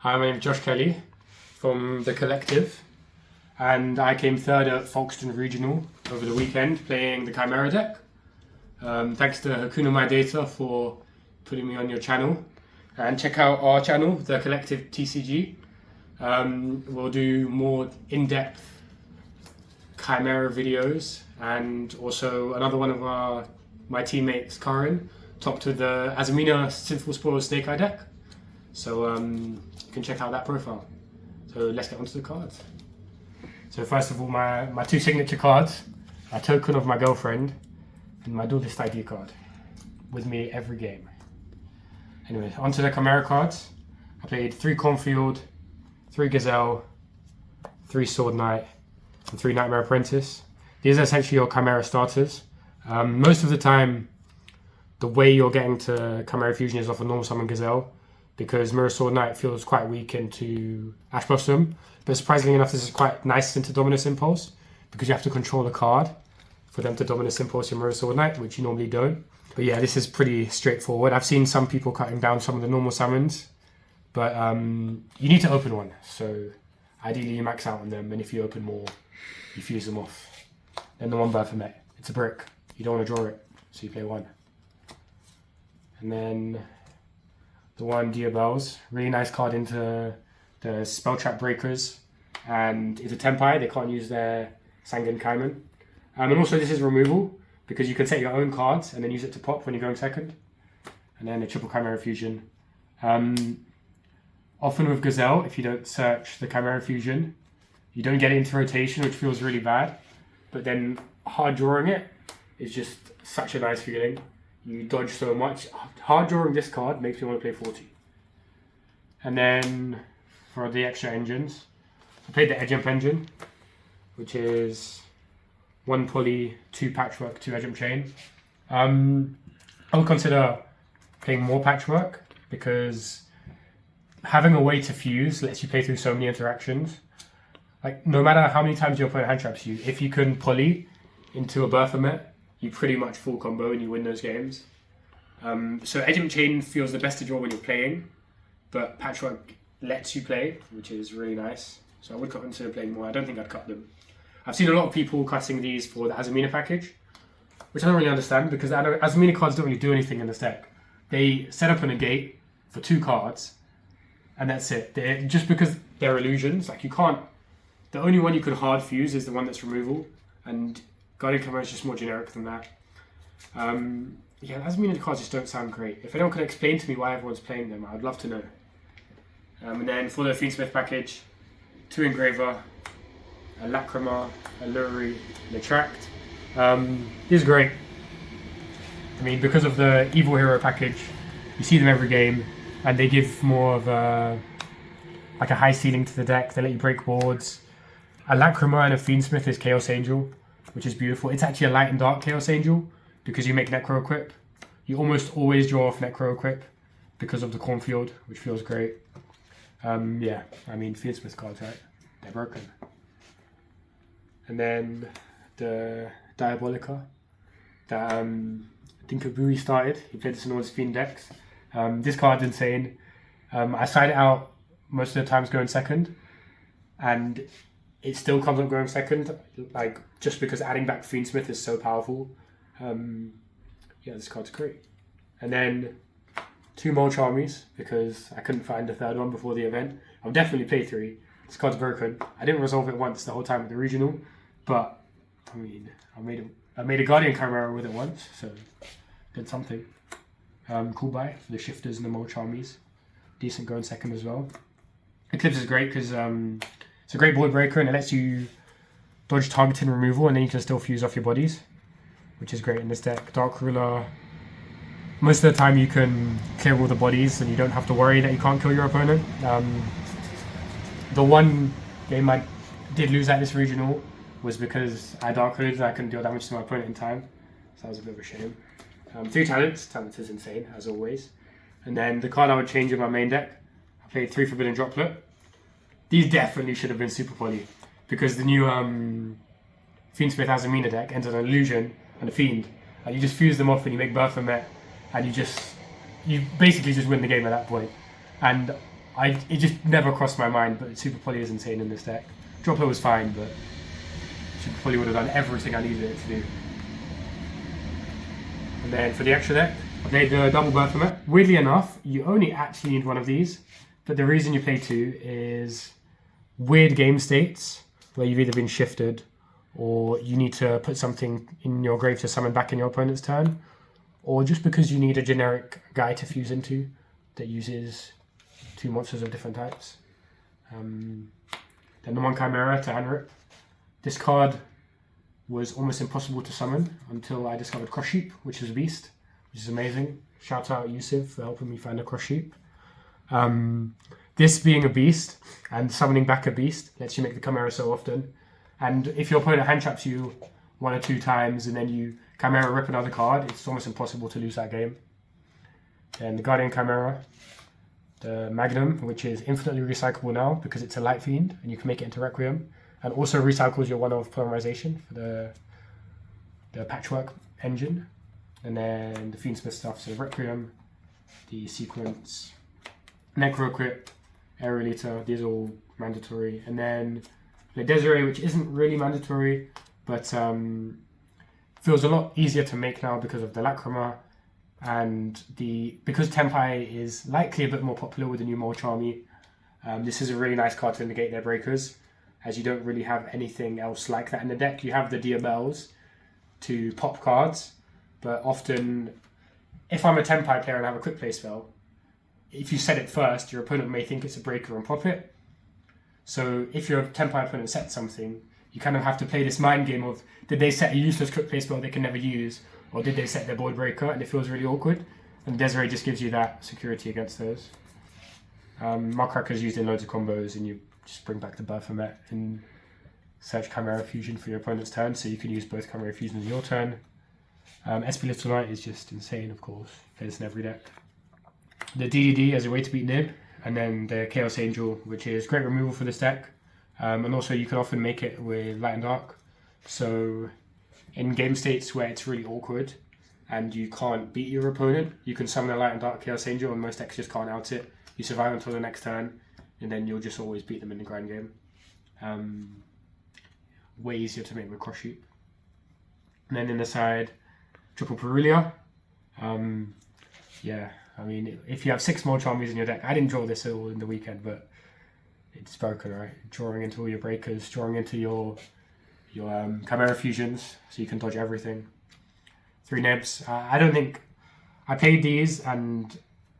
Hi, my name is Josh Kelly from the Collective, and I came third at Folkestone Regional over the weekend playing the Chimera deck. Thanks to Hakuna My Data for putting me on your channel, and check out our channel, the Collective TCG. We'll do more in-depth Chimera videos, and also another one of my teammates, Karin, topped with the Azamina Sinful Spoils Snake Eye deck. So you can check out that profile. So let's get onto the cards. So first of all, my two signature cards, a token of my girlfriend, and my duelist ID card, with me every game. Anyway, onto the Chimera cards. I played 3 Cornfield, 3 Gazelle, 3 Sword Knight, and 3 Nightmare Apprentice. These are essentially your Chimera starters. Most of the time, the way you're getting to Chimera Fusion is off a normal summon Gazelle, because Mirror Sword Knight feels quite weak into Ash Blossom. But surprisingly enough, this is quite nice into Dominus Impulse, because you have to control the card for them to Dominus Impulse your Mirror Sword Knight, which you normally don't. But yeah, this is pretty straightforward. I've seen some people cutting down some of the normal summons, but you need to open one. So ideally you max out on them, and if you open more, you fuse them off. Then the one Baphomet, it's a brick. You don't want to draw it, so you play 1. And then the one Diabels, really nice card into the Spell Trap Breakers, and it's a Tempai, they can't use their Sangan Kaiman. And also this is removal, because you can set your own cards and then use it to pop when you're going second. And then a triple Chimera Fusion. Often with Gazelle, if you don't search the Chimera Fusion, you don't get it into rotation, which feels really bad. But then hard drawing it is just such a nice feeling. You dodge so much. Hard drawing this card makes me want to play 40. And then for the extra engines, I played the Edge Jump engine, which is 1 Poly, 2 Patchwork, 2 Edge Jump Chain. I would consider playing more Patchwork, because having a way to fuse lets you play through so many interactions. Like, no matter how many times your opponent hand traps you, if you can Poly into a Baphomet, you pretty much full combo and you win those games. So Edge Jump Chain feels the best to draw when you're playing, but Patchwork lets you play, which is really nice. So I would consider playing more. I don't think I'd cut them. I've seen a lot of people cutting these for the Azamina package, which I don't really understand, because the Azamina cards don't really do anything in this deck. They set up a negate for 2 cards, and that's it. Just because they're illusions, like you can't. The only one you could hard fuse is the one that's removal, and Guardian Chimera is just more generic than that. Yeah, Azamina cards just don't sound great. If anyone could explain to me why everyone's playing them, I'd love to know. And then for the Fiendsmith package, 2 Engraver, a Lacrima, a Luri, and a Tract. These are great. I mean, because of the Evil Hero package, you see them every game, and they give more of a high ceiling to the deck. They let you break boards. A Lacrima and a Fiendsmith is Chaos Angel, which is beautiful. It's actually a light and dark Chaos Angel, because you make Necro Equip. You almost always draw off Necro Equip because of the Cornfield, which feels great. Yeah, I mean, Fiendsmith cards, right? They're broken. And then the Diabolica that Dinkabui started. He played this in all his Fiend decks. This card's insane. I side it out most of the times going second, and it still comes up going second, like, just because adding back Fiendsmith is so powerful. Yeah, this card's great. And then 2 Mulch Armies, because I couldn't find a third one before the event. I'll definitely play 3. This card's broken. I didn't resolve it once the whole time at the regional, but I mean, I made a Guardian Chimera with it once, so did something. Cool buy for the Shifters and the Mulch Armies. Decent going second as well. Eclipse is great because it's a great board breaker, and it lets you dodge targeting removal, and then you can still fuse off your bodies, which is great in this deck. Dark Ruler, most of the time you can clear all the bodies and you don't have to worry that you can't kill your opponent. The one game I did lose at this regional was because I Dark Rulered and I couldn't deal damage to my opponent in time, so that was a bit of a shame. 3 Talents. Talents is insane, as always. And then the card I would change in my main deck, I played 3 Forbidden Droplet. These definitely should have been Super Poly, because the new Fiendsmith Azamina deck ends on an Illusion and a Fiend, and you just fuse them off and you make Baphomet, and you basically just win the game at that point. And it just never crossed my mind, but Super Poly is insane in this deck. Dropper was fine, but Super Poly would have done everything I needed it to do. And then for the extra deck, I played the double Baphomet. Weirdly enough, you only actually need one of these, but the reason you play two is weird game states where you've either been shifted or you need to put something in your grave to summon back in your opponent's turn, or just because you need a generic guy to fuse into that uses two monsters of different types. Then the one Chimera to hand rip. This card was almost impossible to summon until I discovered Cross Sheep, which is a beast, which is amazing. Shout out Yusuf for helping me find a Cross Sheep. This being a beast and summoning back a beast lets you make the Chimera so often. And if your opponent hand traps you 1 or 2 times and then you Chimera rip another card, it's almost impossible to lose that game. Then the Guardian Chimera, the Magnum, which is infinitely recyclable now because it's a Light Fiend and you can make it into Requiem, and also recycles your 1-of Polymerization for the Patchwork engine. And then the Fiendsmith stuff, so Requiem, the Sequence, Necro Crypt, Aerial Eater, these are all mandatory. And then the Desiree, which isn't really mandatory, but feels a lot easier to make now because of the Lacrima, and because Tempai is likely a bit more popular with the new Mole Charmy. This is a really nice card to negate their breakers, as you don't really have anything else like that in the deck. You have the Diabels to pop cards, but often, if I'm a Tempai player and I have a quick play spell, if you set it first, your opponent may think it's a breaker and pop it. So if your Tempai opponent sets something, you kind of have to play this mind game of, did they set a useless quick play spell they can never use, or did they set their board breaker? And it feels really awkward. And Desiree just gives you that security against those. Muckracker is used in loads of combos, and you just bring back the Baphomet and search Chimera Fusion for your opponent's turn, so you can use both Chimera Fusions in your turn. SP Little Knight is just insane, of course. Play this in every deck. The DDD as a way to beat Nib, and then the Chaos Angel, which is great removal for this deck. And also you can often make it with Light and Dark. So in game states where it's really awkward and you can't beat your opponent, you can summon a Light and Dark Chaos Angel, and most decks just can't out it. You survive until the next turn, and then you'll just always beat them in the grind game. Way easier to make with Cross Sheep. And then in the side, triple Perulia. Yeah, I mean, if you have 6 more Charmies in your deck, I didn't draw this all in the weekend, but it's broken, right? Drawing into all your breakers, drawing into your Chimera Fusions, so you can dodge everything. 3 Nebs. I don't think I played these, and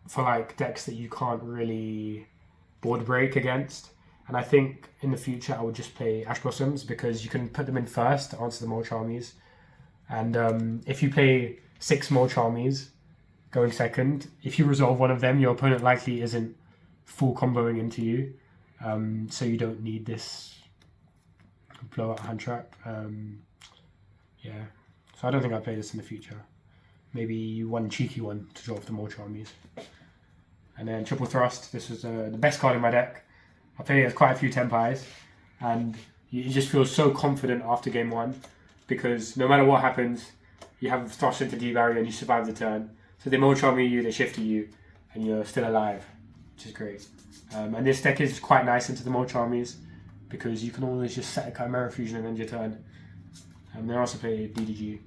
for like decks that you can't really board break against. And I think in the future I would just play Ash Blossoms because you can put them in first to answer the Mole Charmies. And if you play 6 Mole Charmies going second, if you resolve one of them, your opponent likely isn't full comboing into you. So you don't need this blow out hand trap. Yeah, so I don't think I'll play this in the future. Maybe one cheeky one to draw off the Mole Charmies. And then Triple Thrust, this was the best card in my deck. I played it as quite a few Tempais, and you just feel so confident after game 1 because no matter what happens, you have Thrust into D-Barrier and you survive the turn. So they Mole Charmy you, they shift to you, and you're still alive, which is great. And this deck is quite nice into the Mole Charmies because you can always just set a Chimera Fusion and end your turn. And they also play DDG.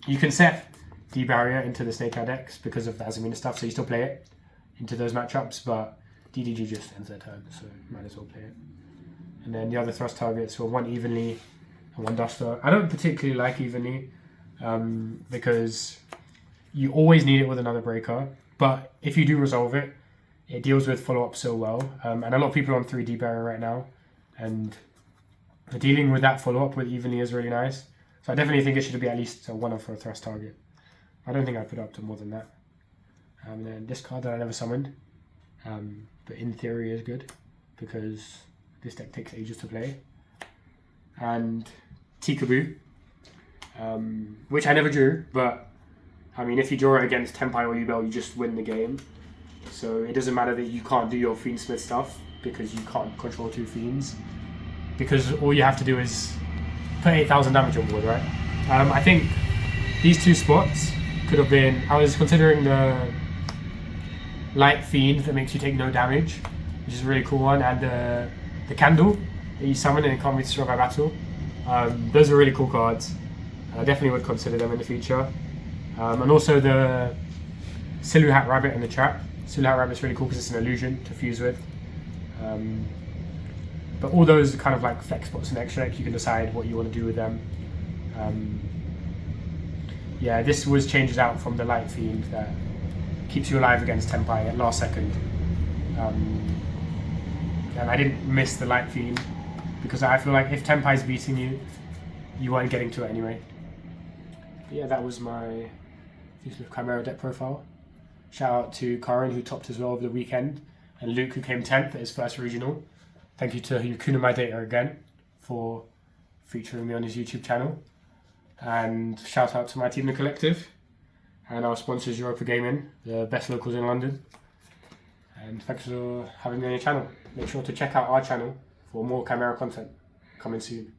You can set D-Barrier into the Snake Eye decks because of the Azamina stuff, so you still play it into those matchups, but DDG just ends their turn, so you might as well play it. And then the other thrust targets were 1 Evenly and 1 Duster. I don't particularly like Evenly because you always need it with another breaker, but if you do resolve it, it deals with follow-up so well. And a lot of people are on 3 D-Barrier right now, and dealing with that follow-up with Evenly is really nice. So I definitely think it should be at least a 1 for a thrust target. I don't think I'd put it up to more than that. And then this card that I never summoned, but in theory is good because this deck takes ages to play. And Tikaboo, which I never drew, but I mean, if you draw it against Tempai or Yubel, you just win the game. So it doesn't matter that you can't do your Fiendsmith stuff because you can't control 2 Fiends, because all you have to do is put 8,000 damage on board, right? I think these 2 spots could have been, I was considering the light fiend that makes you take no damage, which is a really cool one, and the candle that you summon and it can't be destroyed by battle. Those are really cool cards. I definitely would consider them in the future. And also the Silhouette Hat Rabbit and the Trap. Silhouette Hat Rabbit's really cool because it's an illusion to fuse with. But all those are kind of like flex spots in extra deck. You can decide what you want to do with them. Yeah, this was changes out from the Light Fiend that keeps you alive against Tempai at last second. And I didn't miss the Light Fiend because I feel like if Tempai's beating you, you weren't getting to it anyway. But yeah, that was my Fiendsmith Chimera deck profile. Shout out to Karan who topped as well over the weekend, and Luke who came 10th at his first regional. Thank you to Yakuna My Data again for featuring me on his YouTube channel. And shout out to my team, The Collective, and our sponsors, ROTA Gaming, the best locals in London. And thanks for having me on your channel. Make sure to check out our channel for more Chimera content coming soon.